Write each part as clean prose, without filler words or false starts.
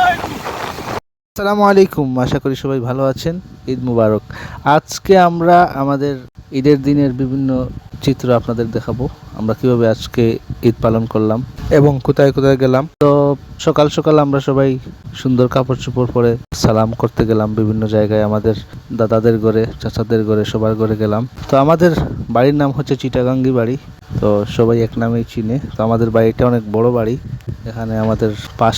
আসসালামু আলাইকুম, আশা করি সবাই ভালো আছেন। ঈদ মুবারক। আজকে আমরা আমাদের ঈদের দিনের বিভিন্ন চিত্র আপনাদের দেখাবো। আমরা কিভাবে আজকে ঈদ পালন করলাম এবং কোথায় কোথায় গেলাম। তো সকাল সকাল আমরা সবাই সুন্দর কাপড় চোপড় পরে সালাম করতে গেলাম বিভিন্ন জায়গায়, আমাদের দাদাদের ঘরে, চাচাদের ঘরে, সবার ঘরে গেলাম। তো আমাদের বাড়ির নাম হচ্ছে চিটাগাঙ্গি বাড়ি। তো সবাই এক নামেই চিনে। তো আমাদের বাড়িটা অনেক বড় বাড়ি। এখানে আমাদের পাঁচ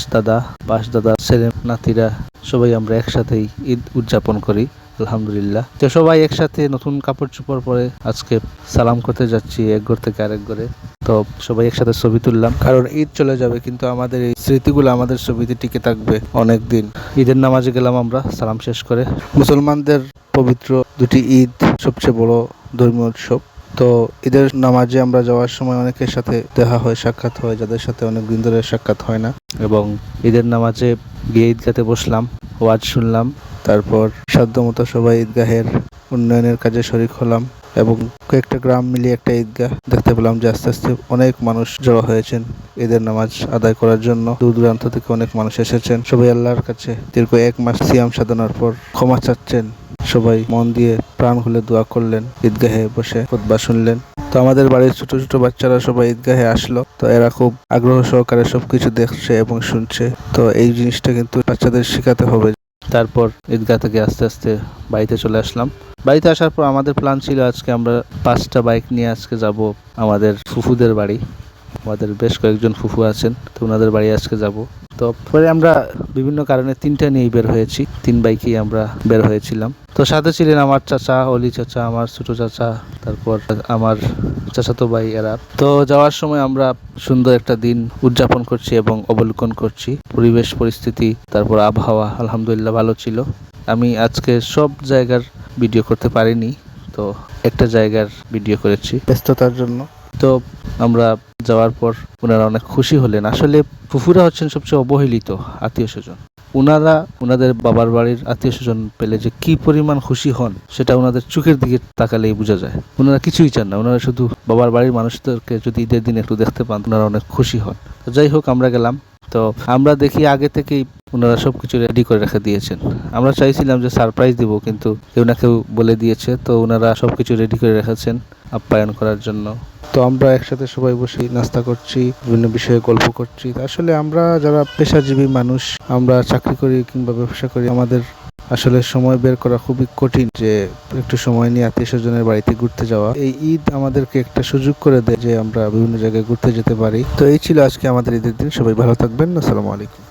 দাদা ছেলে নাতিরা সবাই আমরা একসাথেই ঈদ উদযাপন করি আলহামদুলিল্লাহ। তো সবাই একসাথে নতুন কাপড় চোপড় পরে আজকে সালাম করতে যাচ্ছি এক ঘর থেকে আরেক ঘরে। তো সবাই একসাথে ছবি তুললাম, কারণ ঈদ চলে যাবে কিন্তু আমাদের এই স্মৃতিগুলো আমাদের ছবিতে টিকে থাকবে অনেক দিন। ঈদের নামাজে গেলাম আমরা সালাম শেষ করে। মুসলমানদের পবিত্র দুটি ঈদ সবচেয়ে বড় ধর্মীয় উৎসব। তো ঈদের নামাজে আমরা যাওয়ার সময় অনেকের সাথে দেখা হয়, সাক্ষাৎ হয়, যাদের সাথে অনেক দিন ধরে সাক্ষাৎ হয় না। এবং ঈদের নামাজে গিয়ে ঈদগাতে বসলাম, ওয়াজ শুনলাম। তারপর সাধ্যমতো সবাই ঈদগাহের উন্নয়নের কাজে শরিক হলাম এবং কয়েকটা গ্রাম মিলিয়ে একটা ঈদগাহ দেখতে পেলাম যে আস্তে আস্তে অনেক মানুষ জড়ো হয়েছেন ঈদের নামাজ আদায় করার জন্য। দূর দূরান্ত থেকে অনেক মানুষ এসেছেন। সবাই আল্লাহর কাছে দীর্ঘ 1 মাস সিয়াম সাধনার পর ক্ষমা চাচ্ছেন। সবাই মন দিয়ে প্রাণ খুলে দোয়া করলেন, ঈদগাহে বসে খুতবা শুনলেন। তো আমাদের বাড়ির ছোট ছোট বাচ্চারা সবাই ঈদগাহে আসলো। তো এরা খুব আগ্রহ সহকারে সবকিছু দেখছে এবং শুনছে। তো এই জিনিসটা কিন্তু বাচ্চাদের শেখাতে হবে। তারপর ঈদগাহ থেকে আস্তে আস্তে বাড়িতে চলে আসলাম। বাড়িতে আসার পর আমাদের প্ল্যান ছিল আজকে আমরা 5টা বাইক নিয়ে আজকে যাব আমাদের ফুফুদের বাড়ি। আমাদের বেশ কয়েকজন ফুফু আছেন, তো ওনাদের বাড়ি আজকে যাব। তো পরে আমরা বিভিন্ন কারণে 3টা নিয়েই বের হয়েছি, 3 বাইকেই আমরা বের হয়েছিলাম। তো সাথে ছিলেন আমার চাচা, অলি চাচা, আমার ছোট চাচা, তারপর আমার চাচাতো ভাই এরা। তো যাওয়ার সময় আমরা সুন্দর একটা দিন উদযাপন করছি এবং অবলোকন করছি। পরিবেশ পরিস্থিতি, তারপর আবহাওয়া আলহামদুলিল্লাহ ভালো ছিল। আমি আজকে সব জায়গার ভিডিও করতে পারিনি, তো একটা জায়গার ভিডিও করেছি ব্যস্ততার জন্য। তো আমরা যাওয়ার পর ওনারা অনেক খুশি হলেন। আসলে ফুফুরা হচ্ছেন সবচেয়ে অবহেলিত আত্মীয় স্বজন। ওনারা ওনাদের বাবার বাড়ির আত্মীয় স্বজন পেলে যে কি পরিমাণ খুশি হন সেটা ওনাদের চোখের দিকে তাকালেই বোঝা যায়। ওনারা কিছুই চান না, ওনারা শুধু বাবার বাড়ির মানুষদেরকে যদি ঈদের দিন একটু দেখতে পান ওনারা অনেক খুশি হন। তো যাই হোক, আমরা গেলাম। তো আমরা দেখি আগে থেকেই ওনারা সবকিছু রেডি করে রেখে দিয়েছেন। আমরা চাইছিলাম যে সারপ্রাইজ দিব, কিন্তু কেউ না কেউ বলে দিয়েছে, তো ওনারা সবকিছু রেডি করে রেখেছেন আপ্যায়ন করার জন্য। তো আমরা একসাথে সবাই বসে নাস্তা করছি, বিভিন্ন বিষয়ে গল্প করছি। আসলে আমরা যারা পেশাজীবী মানুষ, আমরা চাকরি করি কিংবা ব্যবসা করি, আমাদের আসলে সময় বের করা খুবই কঠিন যে একটু সময় নিয়ে আত্মীয় স্বজনের বাড়িতে ঘুরতে যাওয়া। এই ঈদ আমাদেরকে একটা সুযোগ করে দেয় যে আমরা বিভিন্ন জায়গায় ঘুরতে যেতে পারি। তো এই ছিল আজকে আমাদের ঈদের দিন। সবাই ভালো থাকবেন। আসসালামু আলাইকুম।